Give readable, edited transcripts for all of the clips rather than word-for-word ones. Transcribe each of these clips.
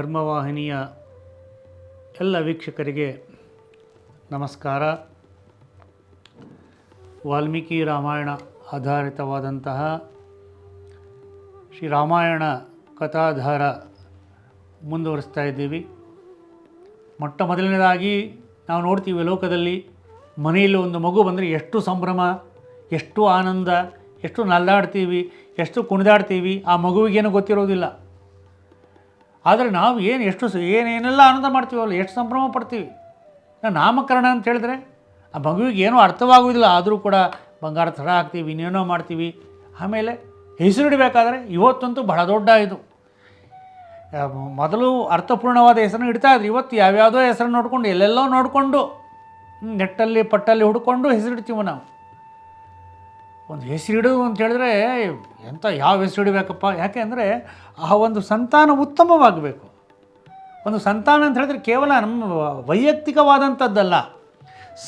ಧರ್ಮವಾಹಿನಿಯ ಎಲ್ಲ ವೀಕ್ಷಕರಿಗೆ ನಮಸ್ಕಾರ. ವಾಲ್ಮೀಕಿ ರಾಮಾಯಣ ಆಧಾರಿತವಾದಂತಹ ಶ್ರೀ ರಾಮಾಯಣ ಕಥಾಧಾರ ಮುಂದುವರಿಸ್ತಾ ಇದ್ದೀವಿ. ಮೊಟ್ಟ ಮೊದಲನೇದಾಗಿ ನಾವು ನೋಡ್ತೀವಿ ಲೋಕದಲ್ಲಿ ಮನೆಯಲ್ಲಿ ಒಂದು ಮಗು ಬಂದರೆ ಎಷ್ಟು ಸಂಭ್ರಮ, ಎಷ್ಟು ಆನಂದ, ಎಷ್ಟು ನಲ್ಲಾಡ್ತೀವಿ, ಎಷ್ಟು ಕುಣಿದಾಡ್ತೀವಿ. ಆ ಮಗುವಿಗೇನು ಗೊತ್ತಿರೋದಿಲ್ಲ. ಆದರೆ ನಾವು ಏನೇನೆಲ್ಲ ಆನಂದ ಮಾಡ್ತೀವಲ್ಲ, ಎಷ್ಟು ಸಂಭ್ರಮ ಪಡ್ತೀವಿ. ನಾಮಕರಣ ಅಂತ ಹೇಳಿದ್ರೆ ಆ ಮಗುವಿಗೆ ಏನೂ ಅರ್ಥವಾಗುವುದಿಲ್ಲ, ಆದರೂ ಕೂಡ ಬಂಗಾರ ಥರ ಹಾಕ್ತೀವಿ, ಇನ್ನೇನೋ ಮಾಡ್ತೀವಿ. ಆಮೇಲೆ ಹೆಸರಿಡಬೇಕಾದ್ರೆ ಇವತ್ತಂತೂ ಬಹಳ ದೊಡ್ಡ ಇದು. ಮೊದಲು ಅರ್ಥಪೂರ್ಣವಾದ ಹೆಸರನ್ನು ಇಡ್ತಾಯಿದ್ರು. ಇವತ್ತು ಯಾವ್ಯಾವುದೋ ಹೆಸರನ್ನು ನೋಡಿಕೊಂಡು ಎಲ್ಲೆಲ್ಲೋ ನೋಡಿಕೊಂಡು ನೆಟ್ಟಲ್ಲಿ ಪಟ್ಟಲ್ಲಿ ಹುಡ್ಕೊಂಡು ಹೆಸರಿಡ್ತೀವಿ ನಾವು. ಒಂದು ಹೆಸರಿಡು ಅಂತ ಹೇಳಿದ್ರೆ ಯಾವ ಹೆಸರಿಡಬೇಕಪ್ಪ? ಯಾಕೆ ಅಂದರೆ ಆ ಒಂದು ಸಂತಾನ ಉತ್ತಮವಾಗಬೇಕು. ಒಂದು ಸಂತಾನ ಅಂತ ಹೇಳಿದ್ರೆ ಕೇವಲ ನಮ್ಮ ವೈಯಕ್ತಿಕವಾದಂಥದ್ದಲ್ಲ,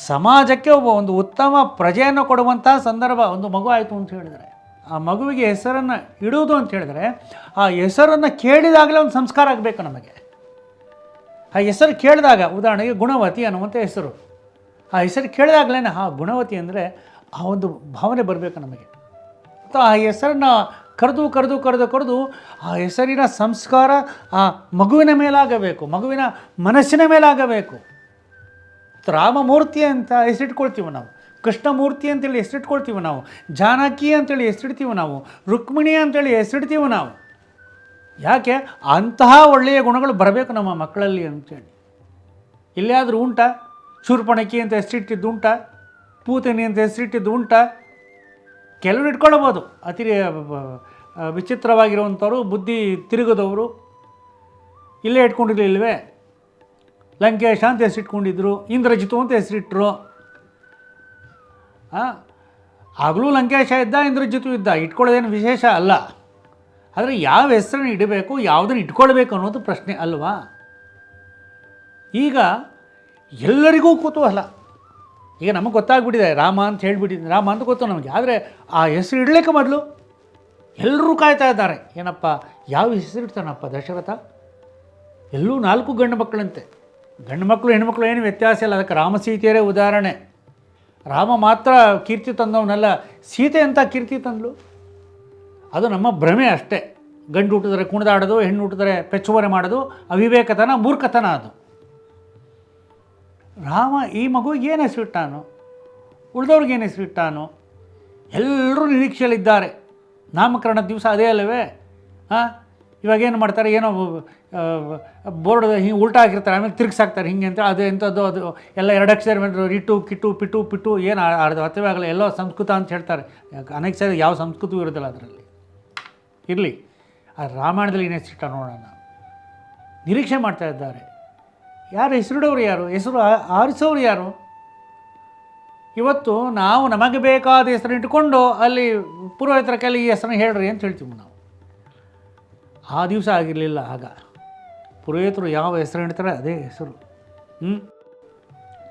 ಸಮಾಜಕ್ಕೆ ಒಂದು ಉತ್ತಮ ಪ್ರಜೆಯನ್ನು ಕೊಡುವಂಥ ಸಂದರ್ಭ ಒಂದು ಮಗು ಆಯಿತು ಅಂತ ಹೇಳಿದರೆ, ಆ ಮಗುವಿಗೆ ಹೆಸರನ್ನು ಇಡುವುದು ಅಂತ ಹೇಳಿದರೆ ಆ ಹೆಸರನ್ನು ಕೇಳಿದಾಗಲೇ ಒಂದು ಸಂಸ್ಕಾರ ಆಗಬೇಕು ನಮಗೆ. ಆ ಹೆಸರು ಕೇಳಿದಾಗ, ಉದಾಹರಣೆಗೆ ಗುಣವತಿ ಅನ್ನುವಂಥ ಹೆಸರು, ಆ ಹೆಸರು ಕೇಳಿದಾಗಲೇ ಗುಣವತಿ ಅಂದರೆ ಆ ಒಂದು ಭಾವನೆ ಬರಬೇಕು ನಮಗೆ. ಮತ್ತು ಆ ಹೆಸರನ್ನು ಕರೆದು ಆ ಹೆಸರಿನ ಸಂಸ್ಕಾರ ಆ ಮಗುವಿನ ಮೇಲಾಗಬೇಕು, ಮಗುವಿನ ಮನಸ್ಸಿನ ಮೇಲಾಗಬೇಕು. ರಾಮಮೂರ್ತಿ ಅಂತ ಹೆಸರಿಟ್ಕೊಳ್ತೀವಿ ನಾವು, ಕೃಷ್ಣಮೂರ್ತಿ ಅಂತೇಳಿ ಹೆಸರಿಟ್ಕೊಳ್ತೀವಿ ನಾವು, ಜಾನಕಿ ಅಂತೇಳಿ ಹೆಸರಿಡ್ತೀವಿ ನಾವು, ರುಕ್ಮಿಣಿ ಅಂತೇಳಿ ಹೆಸರಿಡ್ತೀವಿ ನಾವು. ಯಾಕೆ? ಅಂತಹ ಒಳ್ಳೆಯ ಗುಣಗಳು ಬರಬೇಕು ನಮ್ಮ ಮಕ್ಕಳಲ್ಲಿ ಅಂತೇಳಿ. ಎಲ್ಲಿಯಾದರೂ ಉಂಟಾ? ಶೂರ್ಪಣಕಿ ಅಂತ ಹೆಸರಿಟ್ಟಿದ್ದು ಉಂಟಾ? ಪೂತನಿ ಅಂತ ಹೆಸರಿಟ್ಟಿದ್ದು ಉಂಟಾ? ಕೆಲವರು ಇಟ್ಕೊಳ್ಬೋದು, ಅತಿ ವಿಚಿತ್ರವಾಗಿರುವಂಥವ್ರು, ಬುದ್ಧಿ ತಿರುಗದವರು. ಇಲ್ಲೇ ಇಟ್ಕೊಂಡಿರಲಿಲ್ವೇ? ಲಂಕೇಶ ಅಂತ ಹೆಸರಿಟ್ಕೊಂಡಿದ್ರು, ಇಂದ್ರಜಿತು ಅಂತ ಹೆಸರಿಟ್ಟರು. ಆಗಲೂ ಲಂಕೇಶ ಇದ್ದ, ಇಂದ್ರಜಿತು ಇದ್ದ, ಇಟ್ಕೊಳ್ಳೋದೇನು ವಿಶೇಷ ಅಲ್ಲ. ಆದರೆ ಯಾವ ಹೆಸರನ್ನು ಇಡಬೇಕು, ಯಾವುದನ್ನು ಇಟ್ಕೊಳ್ಬೇಕು ಅನ್ನೋದು ಪ್ರಶ್ನೆ ಅಲ್ವಾ? ಈಗ ಎಲ್ಲರಿಗೂ ಕುತೂಹಲ. ಈಗ ನಮಗೆ ಗೊತ್ತಾಗ್ಬಿಟ್ಟಿದೆ, ರಾಮ ಅಂತ ಹೇಳಿಬಿಟ್ಟಿದೆ, ರಾಮ ಅಂತ ಗೊತ್ತು ನಮಗೆ. ಆದರೆ ಆ ಹೆಸರು ಇಡಲಿಕ್ಕೆ ಮೊದಲು ಎಲ್ಲರೂ ಕಾಯ್ತಾ ಇದ್ದಾರೆ. ಏನಪ್ಪ, ಯಾವ ಹೆಸರು ಇಡ್ತಾನಪ್ಪ ದಶರಥ? ಎಲ್ಲೂ 4 ಗಂಡು ಮಕ್ಕಳಂತೆ. ಗಂಡು ಮಕ್ಕಳು ಹೆಣ್ಮಕ್ಳು ಏನು ವ್ಯತ್ಯಾಸ ಇಲ್ಲ. ಅದಕ್ಕೆ ರಾಮ ಸೀತೆಯರೇ ಉದಾಹರಣೆ. ರಾಮ ಮಾತ್ರ ಕೀರ್ತಿ ತಂದವನಲ್ಲ, ಸೀತೆ ಅಂತ ಕೀರ್ತಿ ತಂದಳು. ಅದು ನಮ್ಮ ಭ್ರಮೆ ಅಷ್ಟೇ. ಗಂಡು ಹುಟ್ಟಿದ್ರೆ ಕುಣಿದಾಡೋದು, ಹೆಣ್ಣು ಹುಟ್ಟಿದ್ರೆ ಪೆಚ್ಚುವರೆ ಮಾಡೋದು ಅವಿವೇಕತನ, ಮೂರ್ಖತನ ಅದು. ರಾಮ ಈ ಮಗುವಿಗೆ ಏನು ಹೆಸರಿಟ್ಟಾನು, ಉಳಿದವ್ರಿಗೆ ಏನು ಹೆಸರಿಟ್ಟಾನು? ಎಲ್ಲರೂ ನಿರೀಕ್ಷೆಯಲ್ಲಿದ್ದಾರೆ. ನಾಮಕರಣ ದಿವಸ ಅದೇ ಅಲ್ಲವೇ? ಇವಾಗೇನು ಮಾಡ್ತಾರೆ, ಏನೋ ಬೋರ್ಡ್ ಹಿಂಗೆ ಉಲ್ಟಾ ಹಾಕಿರ್ತಾರೆ, ಆಮೇಲೆ ತಿರುಗಿಸಾಕ್ತಾರೆ ಹಿಂಗೆ ಅಂತ. ಅದು ಎಂಥದ್ದು, ಅದು ಎಲ್ಲ 2 ಅಕ್ಷರ ಮೇಲೆ ರಿಟು ಕಿಟು ಪಿಟು ಪಿಟು ಏನು ಅರ್ಥವೇ ಆಗಲ್ಲ. ಎಲ್ಲೋ ಸಂಸ್ಕೃತ ಅಂತ ಹೇಳ್ತಾರೆ. ಅನೇಕ ಸಾರಿ ಯಾವ ಸಂಸ್ಕೃತವೂ ಇರೋದಿಲ್ಲ ಅದರಲ್ಲಿ. ಇರಲಿ, ಆ ರಾಮಾಯಣದಲ್ಲಿ ಏನು ಹೆಸರಿಟ್ಟ ನೋಡೋಣ. ನಿರೀಕ್ಷೆ ಮಾಡ್ತಾ ಇದ್ದಾರೆ. ಯಾರು ಹೆಸರಿಡೋರು? ಯಾರು ಹೆಸರು ಆರಿಸೋರು? ಯಾರು? ಇವತ್ತು ನಾವು ನಮಗೆ ಬೇಕಾದ ಹೆಸರನ್ನು ಇಟ್ಕೊಂಡು ಅಲ್ಲಿ ಪುರೋಹಿತರ ಕೈಲಿ ಈ ಹೆಸರನ್ನು ಹೇಳ್ರಿ ಅಂತ ಹೇಳ್ತೀವಿ ನಾವು. ಆ ದಿವಸ ಆಗಿರಲಿಲ್ಲ. ಆಗ ಪುರೋಹಿತರು ಯಾವ ಹೆಸರು ಇಡ್ತಾರೆ ಅದೇ ಹೆಸರು.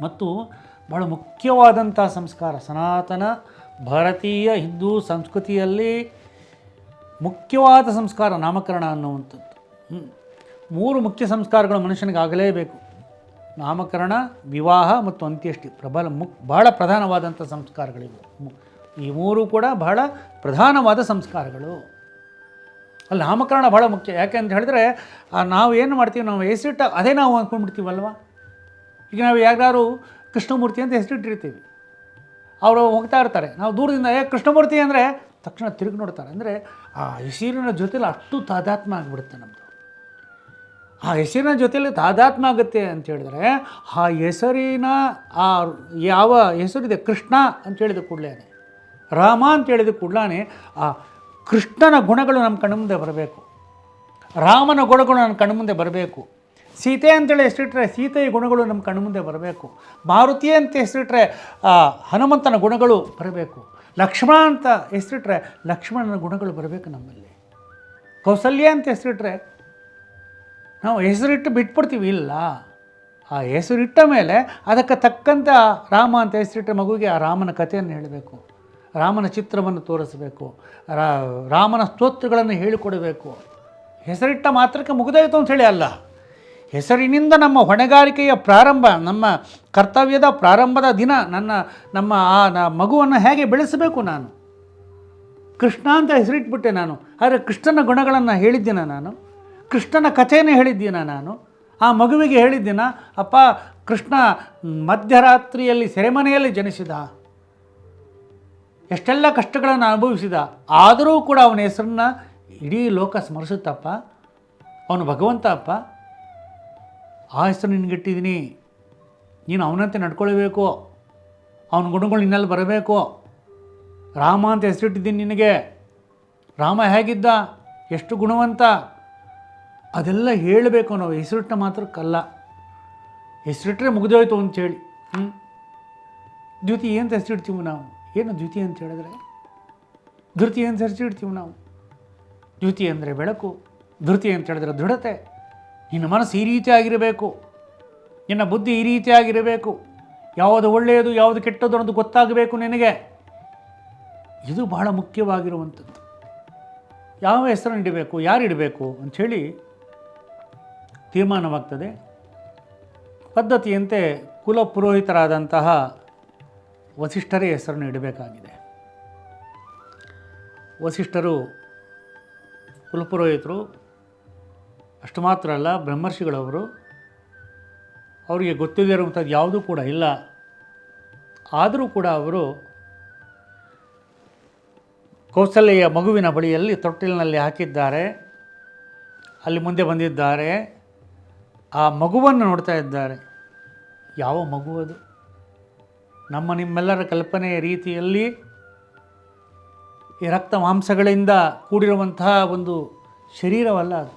ಮತ್ತು ಬಹಳ ಮುಖ್ಯವಾದಂಥ ಸಂಸ್ಕಾರ, ಸನಾತನ ಭಾರತೀಯ ಹಿಂದೂ ಸಂಸ್ಕೃತಿಯಲ್ಲಿ ಮುಖ್ಯವಾದ ಸಂಸ್ಕಾರ ನಾಮಕರಣ ಅನ್ನುವಂಥದ್ದು. 3 ಮುಖ್ಯ ಸಂಸ್ಕಾರಗಳು ಮನುಷ್ಯನಿಗೆ ಆಗಲೇಬೇಕು: ನಾಮಕರಣ, ವಿವಾಹ ಮತ್ತು ಅಂತ್ಯಷ್ಟಿ. ಬಹಳ ಪ್ರಧಾನವಾದಂಥ ಸಂಸ್ಕಾರಗಳಿವೆ. ಈ 3 ಕೂಡ ಬಹಳ ಪ್ರಧಾನವಾದ ಸಂಸ್ಕಾರಗಳು. ಅಲ್ಲಿ ನಾಮಕರಣ ಬಹಳ ಮುಖ್ಯ. ಯಾಕೆ ಅಂತ ಹೇಳಿದ್ರೆ ನಾವು ಏನು ಮಾಡ್ತೀವಿ, ನಾವು ಹೆಸರಿಟ್ಟ ಅದೇ ನಾವು ಅಂದ್ಕೊಂಡ್ಬಿಡ್ತೀವಲ್ವ. ಈಗ ನಾವು ಯಾರು ಕೃಷ್ಣಮೂರ್ತಿ ಅಂತ ಹೆಸರಿಟ್ಟಿರ್ತೀವಿ, ಅವರು ಹೋಗ್ತಾ ಇರ್ತಾರೆ, ನಾವು ದೂರದಿಂದ ಕೃಷ್ಣಮೂರ್ತಿ ಅಂದರೆ ತಕ್ಷಣ ತಿರುಗಿ ನೋಡ್ತಾರೆ. ಅಂದರೆ ಆ ಹೆಸರಿನ ಜೊತೆಲಿ ಅಷ್ಟು ತಾದಾತ್ಮ್ಯ ಆಗಿಬಿಡುತ್ತೆ ನಮ್ಮದು. ಆ ಹೆಸರಿನ ಜೊತೆಯಲ್ಲಿ ತಾದಾತ್ಮ್ಯ ಆಗುತ್ತೆ ಅಂತ ಹೇಳಿದ್ರೆ, ಆ ಹೆಸರಿನ ಯಾವ ಹೆಸರಿದೆ, ಕೃಷ್ಣ ಅಂತ ಹೇಳಿದ ಕೂಡಲೇ, ರಾಮ ಅಂತ ಹೇಳಿದ ಕೂಡಲೇ ಆ ಕೃಷ್ಣನ ಗುಣಗಳು ನಮ್ಮ ಕಣ್ಣು ಮುಂದೆ ಬರಬೇಕು, ರಾಮನ ಗುಣಗಳು ನಮ್ಮ ಕಣ್ಣು ಮುಂದೆ ಬರಬೇಕು. ಸೀತೆ ಅಂತೇಳಿ ಹೆಸರಿಟ್ರೆ ಸೀತೆಯ ಗುಣಗಳು ನಮ್ಮ ಕಣ್ಣು ಮುಂದೆ ಬರಬೇಕು. ಮಾರುತಿ ಅಂತ ಹೆಸರಿಟ್ರೆ ಹನುಮಂತನ ಗುಣಗಳು ಬರಬೇಕು. ಲಕ್ಷ್ಮಣ ಅಂತ ಹೆಸರಿಟ್ರೆ ಲಕ್ಷ್ಮಣನ ಗುಣಗಳು ಬರಬೇಕು ನಮ್ಮಲ್ಲಿ. ಕೌಸಲ್ಯ ಅಂತ ಹೆಸರಿಟ್ರೆ ನಾವು ಹೆಸರಿಟ್ಟು ಬಿಟ್ಬಿಡ್ತೀವಿ. ಇಲ್ಲ, ಆ ಹೆಸರಿಟ್ಟ ಮೇಲೆ ಅದಕ್ಕೆ ತಕ್ಕಂಥ ರಾಮ ಅಂತ ಹೆಸರಿಟ್ಟ ಮಗುವಿಗೆ ಆ ರಾಮನ ಕಥೆಯನ್ನು ಹೇಳಬೇಕು, ರಾಮನ ಚಿತ್ರವನ್ನು ತೋರಿಸಬೇಕು, ರಾಮನ ಸ್ತೋತ್ರಗಳನ್ನು ಹೇಳಿಕೊಡಬೇಕು. ಹೆಸರಿಟ್ಟ ಮಾತ್ರಕ್ಕೆ ಮುಗಿದೋಯ್ತು ಅಂಥೇಳಿ ಅಲ್ಲ, ಹೆಸರಿನಿಂದ ನಮ್ಮ ಹೊಣೆಗಾರಿಕೆಯ ಪ್ರಾರಂಭ, ನಮ್ಮ ಕರ್ತವ್ಯದ ಪ್ರಾರಂಭದ ದಿನ. ನಮ್ಮ ಮಗುವನ್ನು ಹೇಗೆ ಬೆಳೆಸಬೇಕು ನಾನು? ಕೃಷ್ಣ ಅಂತ ಹೆಸರಿಟ್ಬಿಟ್ಟೆ ನಾನು. ಆದರೆ ಕೃಷ್ಣನ ಗುಣಗಳನ್ನು ಹೇಳಿದ್ದೀನ ನಾನು? ಕೃಷ್ಣನ ಕಥೆಯನ್ನು ಹೇಳಿದ್ದೀನ ನಾನು? ಆ ಮಗುವಿಗೆ ಹೇಳಿದ್ದೀನ, ಅಪ್ಪ ಕೃಷ್ಣ ಮಧ್ಯರಾತ್ರಿಯಲ್ಲಿ ಸೆರೆಮನೆಯಲ್ಲಿ ಜನಿಸಿದ, ಎಷ್ಟೆಲ್ಲ ಕಷ್ಟಗಳನ್ನು ಅನುಭವಿಸಿದ, ಆದರೂ ಕೂಡ ಅವನ ಹೆಸರನ್ನ ಇಡೀ ಲೋಕ ಸ್ಮರಿಸುತ್ತಪ್ಪ, ಅವನು ಭಗವಂತ ಅಪ್ಪ, ಆ ಹೆಸರು ನಿನಗಿಟ್ಟಿದ್ದೀನಿ, ನೀನು ಅವನಂತೆ ನಡ್ಕೊಳ್ಬೇಕು, ಅವನ ಗುಣಗಳು ನಿನ್ನಲ್ಲಿ ಬರಬೇಕು. ರಾಮ ಅಂತ ಹೆಸರಿಟ್ಟಿದ್ದೀನಿ ನಿನಗೆ, ರಾಮ ಹೇಗಿದ್ದ, ಎಷ್ಟು ಗುಣವಂತ, ಅದೆಲ್ಲ ಹೇಳಬೇಕು ನಾವು. ಹೆಸರಿಟ್ಟ ಮಾತ್ರಕ್ಕಲ್ಲ, ಹೆಸರಿಟ್ಟರೆ ಮುಗಿದೋಯ್ತು ಅಂಥೇಳಿ. ದ್ಯುತಿ ಅಂತ ಹೆಸರಿಡ್ತೀವಿ ನಾವು. ಏನು ದ್ಯುತಿ ಅಂತ ಹೇಳಿದ್ರೆ? ಧೃತಿ ಅಂತ ಹೆಸರಿಡ್ತೀವಿ ನಾವು. ದ್ಯುತಿ ಅಂದರೆ ಬೆಳಕು, ಧೃತಿ ಅಂತ ಹೇಳಿದ್ರೆ ದೃಢತೆ. ನಿನ್ನ ಮನಸ್ಸು ಈ ರೀತಿಯಾಗಿರಬೇಕು, ನಿನ್ನ ಬುದ್ಧಿ ಈ ರೀತಿಯಾಗಿರಬೇಕು, ಯಾವುದು ಒಳ್ಳೆಯದು ಯಾವುದು ಕೆಟ್ಟದ್ದು ಅನ್ನೋದು ಗೊತ್ತಾಗಬೇಕು ನಿನಗೆ. ಇದು ಬಹಳ ಮುಖ್ಯವಾಗಿರುವಂಥದ್ದು. ಯಾವ ಹೆಸರನ್ನು ಇಡಬೇಕು, ಯಾರು ಇಡಬೇಕು ಅಂಥೇಳಿ ತೀರ್ಮಾನವಾಗ್ತದೆ. ಪದ್ಧತಿಯಂತೆ ಕುಲಪುರೋಹಿತರಾದಂತಹ ವಸಿಷ್ಠರೇ ಹೆಸರನ್ನು ಇಡಬೇಕಾಗಿದೆ. ವಸಿಷ್ಠರು ಕುಲಪುರೋಹಿತರು, ಅಷ್ಟು ಮಾತ್ರ ಅಲ್ಲ, ಬ್ರಹ್ಮರ್ಷಿಗಳವರು. ಅವರಿಗೆ ಗೊತ್ತಿಲ್ಲದೆ ಇರುವಂಥದ್ದು ಯಾವುದೂ ಕೂಡ ಇಲ್ಲ. ಆದರೂ ಕೂಡ ಅವರು ಕೌಸಲ್ಯ ಮಗುವಿನ ಬಳಿಯಲ್ಲಿ ತೊಟ್ಟಿಲಿನಲ್ಲಿ ಹಾಕಿದ್ದಾರೆ, ಅಲ್ಲಿ ಮುಂದೆ ಬಂದಿದ್ದಾರೆ, ಆ ಮಗುವನ್ನು ನೋಡ್ತಾ ಇದ್ದಾರೆ. ಯಾವ ಮಗು ಅದು? ನಿಮ್ಮೆಲ್ಲರ ಕಲ್ಪನೆಯ ರೀತಿಯಲ್ಲಿ ಈ ರಕ್ತ ಮಾಂಸಗಳಿಂದ ಕೂಡಿರುವಂತಹ ಒಂದು ಶರೀರವಲ್ಲ ಅದು.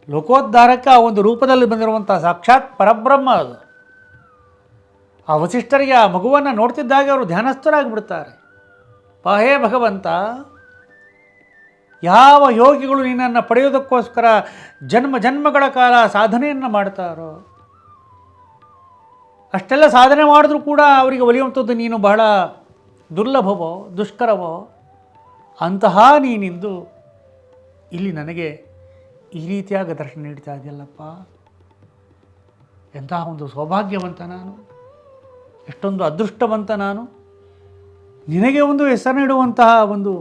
ಲೋಕೋದ್ಧಾರಕ್ಕೆ ಆ ಒಂದು ರೂಪದಲ್ಲಿ ಬಂದಿರುವಂಥ ಸಾಕ್ಷಾತ್ ಪರಬ್ರಹ್ಮ ಅದು. ಆ ವಸಿಷ್ಠರಿಗೆ ಆ ಮಗುವನ್ನು ನೋಡ್ತಿದ್ದಾಗ ಅವರು ಧ್ಯಾನಸ್ಥರಾಗಿಬಿಡ್ತಾರೆ. ಪಾಹೇ ಭಗವಂತ, ಯಾವ ಯೋಗಿಗಳು ನಿನ್ನನ್ನು ಪಡೆಯೋದಕ್ಕೋಸ್ಕರ ಜನ್ಮ ಜನ್ಮಗಳ ಕಾಲ ಸಾಧನೆಯನ್ನು ಮಾಡ್ತಾರೋ, ಅಷ್ಟೆಲ್ಲ ಸಾಧನೆ ಮಾಡಿದ್ರೂ ಕೂಡ ಅವರಿಗೆ ಒಲಿಯುವಂಥದ್ದು ನೀನು ಬಹಳ ದುರ್ಲಭವೋ ದುಷ್ಕರವೋ, ಅಂತಹ ನೀನಿಂದು ಇಲ್ಲಿ ನನಗೆ ಈ ರೀತಿಯಾಗಿ ದರ್ಶನ ನೀಡ್ತಾ ಇದೆಯಲ್ಲಪ್ಪ, ಎಂತಹ ಒಂದು ಸೌಭಾಗ್ಯವಂತ ನಾನು, ಎಷ್ಟೊಂದು ಅದೃಷ್ಟವಂತ ನಾನು, ನಿನಗೆ ಒಂದು ಹೆಸರಿಡುವಂತಹ ಒಂದು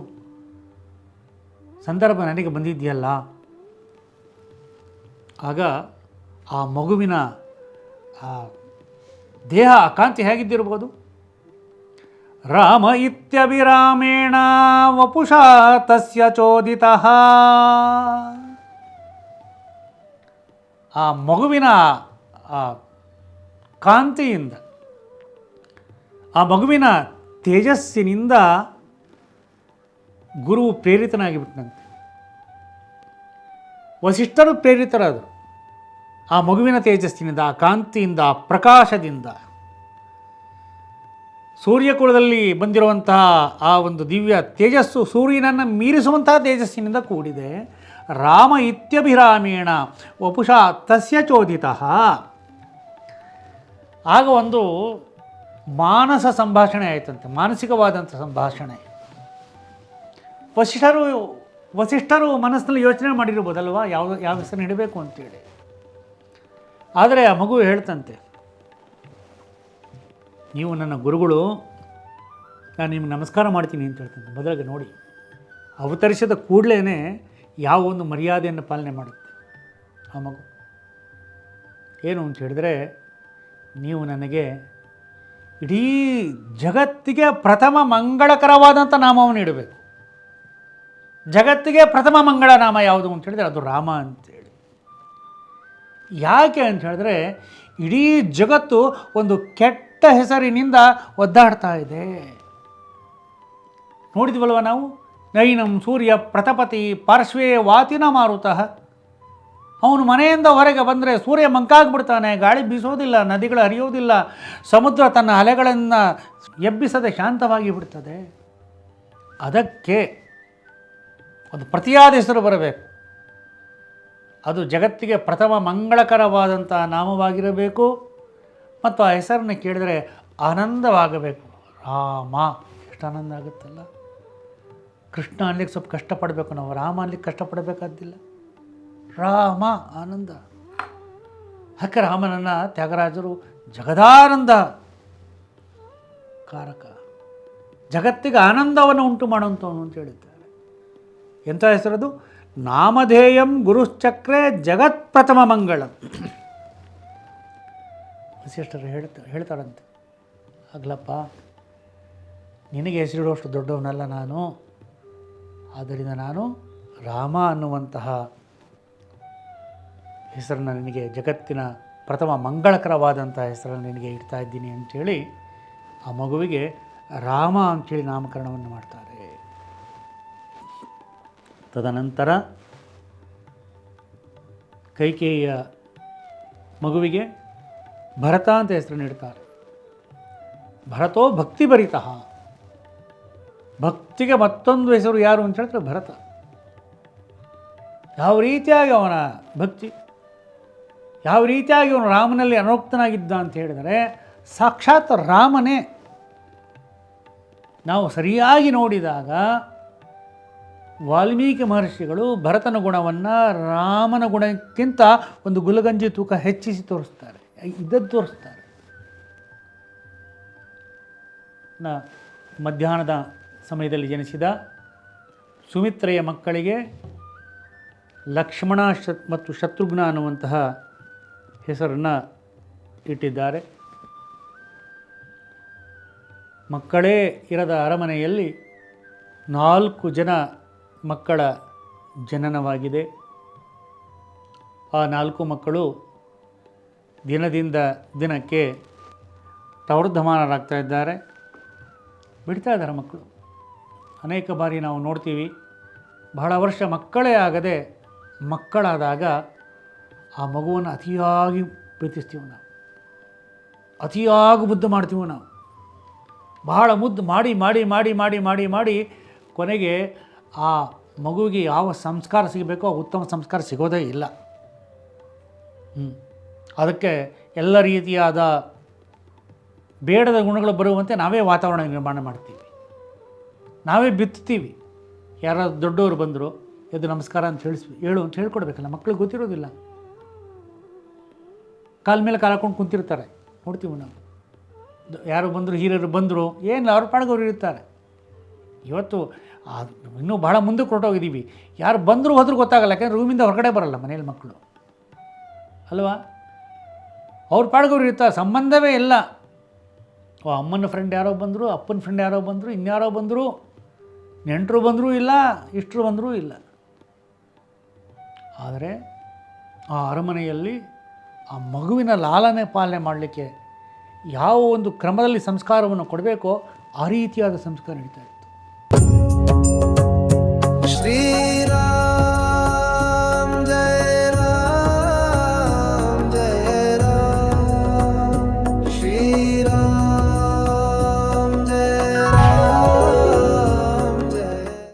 ಸಂದರ್ಭ ನನಗೆ ಬಂದಿದೆಯಲ್ಲ. ಆಗ ಆ ಮಗುವಿನ ಆ ದೇಹ ಕಾಂತಿ ಹೇಗಿದ್ದಿರ್ಬೋದು? ರಾಮ ಇತ್ಯಭಿರಾಮೇಣ ವಪುಷಾ ತಸ್ಯ ಚೋದಿತಃ. ಆ ಮಗುವಿನ ಆ ಕಾಂತಿಯಿಂದ, ಆ ಮಗುವಿನ ತೇಜಸ್ಸಿನಿಂದ ಗುರು ಪ್ರೇರಿತನಾಗಿಬಿಟ್ಟನಂತೆ. ವಸಿಷ್ಠರು ಪ್ರೇರಿತರಾದರು ಆ ಮಗುವಿನ ತೇಜಸ್ಸಿನಿಂದ, ಆ ಕಾಂತಿಯಿಂದ, ಆ ಪ್ರಕಾಶದಿಂದ. ಸೂರ್ಯಕುಲದಲ್ಲಿ ಬಂದಿರುವಂತಹ ಆ ಒಂದು ದಿವ್ಯ ತೇಜಸ್ಸು ಸೂರ್ಯನನ್ನು ಮೀರಿಸುವಂತಹ ತೇಜಸ್ಸಿನಿಂದ ಕೂಡಿದೆ. ರಾಮ ಇತ್ಯಭಿರಾಮೇಣ ವಪುಷಾ ತಸ್ಯ ಚೋದಿತಃ. ಆಗ ಒಂದು ಮಾನಸ ಸಂಭಾಷಣೆ ಆಯಿತಂತೆ, ಮಾನಸಿಕವಾದಂಥ ಸಂಭಾಷಣೆ. ವಸಿಷ್ಠರು ಮನಸ್ಸಿನಲ್ಲಿ ಯೋಚನೆ ಮಾಡಿರ್ಬೋದಲ್ವ, ಯಾವ ಹೆಸರು ಇಡಬೇಕು ಅಂತೇಳಿ. ಆದರೆ ಆ ಮಗು ಹೇಳ್ತಂತೆ, ನೀವು ನನ್ನ ಗುರುಗಳು, ನಾನು ನಿಮ್ಗೆ ನಮಸ್ಕಾರ ಮಾಡ್ತೀನಿ ಅಂತ ಹೇಳ್ತಂತೆ. ಮೊದಲಿಗೆ ನೋಡಿ, ಅವತರಿಸಿದ ಕೂಡಲೇ ಯಾವ ಒಂದು ಮರ್ಯಾದೆಯನ್ನು ಪಾಲನೆ ಮಾಡುತ್ತೆ ಆ ಮಗು. ಏನು ಅಂತ ಹೇಳಿದ್ರೆ, ನೀವು ನನಗೆ ಇಡೀ ಜಗತ್ತಿಗೆ ಪ್ರಥಮ ಮಂಗಳಕರವಾದಂಥ ನಾಮವನ್ನು ಇಡಬೇಕು. ಜಗತ್ತಿಗೆ ಪ್ರಥಮ ಮಂಗಳ ನಾಮ ಯಾವುದು ಅಂತ ಹೇಳಿದ್ರೆ ಅದು ರಾಮ ಅಂತೇಳಿ. ಯಾಕೆ ಅಂತ ಹೇಳಿದ್ರೆ, ಇಡೀ ಜಗತ್ತು ಒಂದು ಕೆಟ್ಟ ಹೆಸರಿನಿಂದ ಒದ್ದಾಡ್ತಾ ಇದೆ. ನೋಡಿದ್ವಲ್ವ ನಾವು, ನೈನಂ ಸೂರ್ಯ ಪ್ರತಪತಿ ಪಾರ್ಶ್ವೇ ವಾತಿನ ಮಾರುತಃ. ಅವನು ಮನೆಯಿಂದ ಹೊರಗೆ ಬಂದರೆ ಸೂರ್ಯ ಮಂಕಾಗ್ಬಿಡ್ತಾನೆ, ಗಾಳಿ ಬೀಸೋದಿಲ್ಲ, ನದಿಗಳು ಹರಿಯೋದಿಲ್ಲ, ಸಮುದ್ರ ತನ್ನ ಅಲೆಗಳನ್ನು ಎಬ್ಬಿಸದೆ ಶಾಂತವಾಗಿ ಬಿಡ್ತದೆ. ಅದಕ್ಕೆ ಒಂದು ಪ್ರತಿಯಾದ ಹೆಸರು ಬರಬೇಕು. ಅದು ಜಗತ್ತಿಗೆ ಪ್ರಥಮ ಮಂಗಳಕರವಾದಂಥ ನಾಮವಾಗಿರಬೇಕು ಮತ್ತು ಆ ಹೆಸರನ್ನು ಕೇಳಿದರೆ ಆನಂದವಾಗಬೇಕು. ರಾಮ, ಎಷ್ಟು ಆನಂದ ಆಗುತ್ತಲ್ಲ. ಕೃಷ್ಣ ಅನ್ಲಿಕ್ಕೆ ಸ್ವಲ್ಪ ಕಷ್ಟಪಡಬೇಕು ನಾವು, ರಾಮ ಅನ್ಲಿಕ್ಕೆ ಕಷ್ಟಪಡಬೇಕಾದ್ದಿಲ್ಲ. ರಾಮ ಆನಂದ. ಯಾಕೆ ರಾಮನನ್ನು ತ್ಯಾಗರಾಜರು ಜಗದಾನಂದ ಕಾರಕ, ಜಗತ್ತಿಗೆ ಆನಂದವನ್ನು ಉಂಟು ಮಾಡುವಂಥವನು ಅಂತ ಹೇಳಿದ್ದಾರೆ. ಎಂಥ ಹೆಸರದು? ನಾಮಧೇಯಂ ಗುರುಶ್ಚಕ್ರೆ ಜಗತ್ ಪ್ರಥಮ ಮಂಗಳಂ. ವಸಿಷ್ಠರು ಹೇಳ್ತಾರಂತೆ, ಆಗ್ಲಪ್ಪ ನಿನಗೆ ಹೆಸರಿಡುವಷ್ಟು ದೊಡ್ಡವನಲ್ಲ ನಾನು, ಆದ್ದರಿಂದ ನಾನು ರಾಮ ಅನ್ನುವಂತಹ ಹೆಸರನ್ನು ನಿನಗೆ, ಜಗತ್ತಿನ ಪ್ರಥಮ ಮಂಗಳಕರವಾದಂಥ ಹೆಸರನ್ನು ನಿನಗೆ ಇಡ್ತಾ ಇದ್ದೀನಿ ಅಂಥೇಳಿ ಆ ಮಗುವಿಗೆ ರಾಮ ಅಂಥೇಳಿ ನಾಮಕರಣವನ್ನು ಮಾಡ್ತಾರೆ. ತದನಂತರ ಕೈಕೇಯಿಯ ಮಗುವಿಗೆ ಭರತ ಅಂತ ಹೆಸರನ್ನು ಇಡ್ತಾರೆ. ಭರತೋ ಭಕ್ತಿಭರಿತಃ, ಭಕ್ತಿಗೆ ಮತ್ತೊಂದು ಹೆಸರು ಯಾರು ಅಂತ ಹೇಳಿದ್ರೆ ಭರತ. ಯಾವ ರೀತಿಯಾಗಿ ಅವನ ಭಕ್ತಿ, ಯಾವ ರೀತಿಯಾಗಿ ಅವನು ರಾಮನಲ್ಲಿ ಅನುರಕ್ತನಾಗಿದ್ದ ಅಂತ ಹೇಳಿದರೆ ಸಾಕ್ಷಾತ್ ರಾಮನೇ. ನಾವು ಸರಿಯಾಗಿ ನೋಡಿದಾಗ ವಾಲ್ಮೀಕಿ ಮಹರ್ಷಿಗಳು ಭರತನ ಗುಣವನ್ನು ರಾಮನ ಗುಣಕ್ಕಿಂತ ಒಂದು ಗುಲಗಂಜಿ ತೂಕ ಹೆಚ್ಚಿಸಿ ತೋರಿಸ್ತಾರೆ, ಇದ್ದದ್ದು ತೋರಿಸ್ತಾರೆ. ಮಧ್ಯಾಹ್ನದ ಸಮಯದಲ್ಲಿ ಜನಿಸಿದ ಸುಮಿತ್ರೆಯ ಮಕ್ಕಳಿಗೆ ಲಕ್ಷ್ಮಣ ಮತ್ತು ಶತ್ರುಘ್ನ ಅನ್ನುವಂತಹ ಹೆಸರನ್ನು ಇಟ್ಟಿದ್ದಾರೆ. ಮಕ್ಕಳೇ ಇರದ ಅರಮನೆಯಲ್ಲಿ 4 ಜನ ಮಕ್ಕಳ ಜನನವಾಗಿದೆ. ಆ 4 ಮಕ್ಕಳು ದಿನದಿಂದ ದಿನಕ್ಕೆ ಪ್ರವರ್ಧಮಾನರಾಗ್ತಾ ಇದ್ದಾರೆ, ಬಿಡ್ತಾ ಇದ್ದಾರೆ ಮಕ್ಕಳು. ಅನೇಕ ಬಾರಿ ನಾವು ನೋಡ್ತೀವಿ, ಬಹಳ ವರ್ಷ ಮಕ್ಕಳೇ ಆಗದೆ ಮಕ್ಕಳಾದಾಗ ಆ ಮಗುವನ್ನು ಅತಿಯಾಗಿ ಪ್ರೀತಿಸ್ತೀವಿ ನಾವು, ಅತಿಯಾಗಿ ಮುದ್ದು ಮಾಡ್ತೀವಿ ನಾವು. ಬಹಳ ಮುದ್ದು ಮಾಡಿ ಮಾಡಿ ಮಾಡಿ ಮಾಡಿ ಮಾಡಿ ಮಾಡಿ ಕೊನೆಗೆ ಆ ಮಗುವಿಗೆ ಯಾವ ಸಂಸ್ಕಾರ ಸಿಗಬೇಕೋ ಆ ಉತ್ತಮ ಸಂಸ್ಕಾರ ಸಿಗೋದೇ ಇಲ್ಲ. ಅದಕ್ಕೆ ಎಲ್ಲ ರೀತಿಯಾದ ಬೇಡದ ಗುಣಗಳು ಬರುವಂತೆ ನಾವೇ ವಾತಾವರಣ ನಿರ್ಮಾಣ ಮಾಡ್ತೀವಿ, ನಾವೇ ಬಿತ್ತೀವಿ. ಯಾರಾದ್ರು ದೊಡ್ಡವರು ಬಂದರು ಎದ್ದು ನಮಸ್ಕಾರ ಅಂತ ಹೇಳು ಅಂತ ಹೇಳ್ಕೊಡ್ಬೇಕಲ್ಲ, ಮಕ್ಕಳಿಗೆ ಗೊತ್ತಿರೋದಿಲ್ಲ. ಕಾಲ ಮೇಲೆ ಕಾಲು ಹಾಕೊಂಡು ಕುಂತಿರ್ತಾರೆ, ನೋಡ್ತೀವಿ ನಾವು. ಯಾರು ಬಂದರು, ಹಿರಿಯರು ಬಂದರು, ಏನು ಅವ್ರ ಪಾಡಿಗೆ ಅವ್ರು ಇರ್ತಾರೆ. ಇವತ್ತು ಇನ್ನೂ ಭಾಳ ಮುಂದಕ್ಕೆ ಹೊರಟೋಗಿದ್ದೀವಿ. ಯಾರು ಬಂದರೂ ಹೋದ್ರೂ ಗೊತ್ತಾಗಲ್ಲ, ಯಾಕೆಂದರೆ ರೂಮಿಂದ ಹೊರಗಡೆ ಬರಲ್ಲ ಮನೇಲಿ ಮಕ್ಕಳು ಅಲ್ವಾ. ಅವ್ರ ಪಾಡಿಗೆ ಅವ್ರು ಇರ್ತಾರೆ, ಸಂಬಂಧವೇ ಇಲ್ಲ. ಅಮ್ಮನ ಫ್ರೆಂಡ್ ಯಾರೋ ಬಂದರು, ಅಪ್ಪನ ಫ್ರೆಂಡ್ ಯಾರೋ ಬಂದರು, ಇನ್ಯಾರೋ ಬಂದರು, ನೆಂಟರು ಬಂದರೂ ಇಲ್ಲ, ಇಷ್ಟರು ಬಂದರೂ ಇಲ್ಲ. ಆದರೆ ಆ ಅರಮನೆಯಲ್ಲಿ ಆ ಮಗುವಿನ ಲಾಲನೆ ಪಾಲನೆ ಮಾಡಲಿಕ್ಕೆ ಯಾವ ಒಂದು ಕ್ರಮದಲ್ಲಿ ಸಂಸ್ಕಾರವನ್ನು ಕೊಡಬೇಕೋ ಆ ರೀತಿಯಾದ ಸಂಸ್ಕಾರ ನಡೀತಾ ಇದೆ.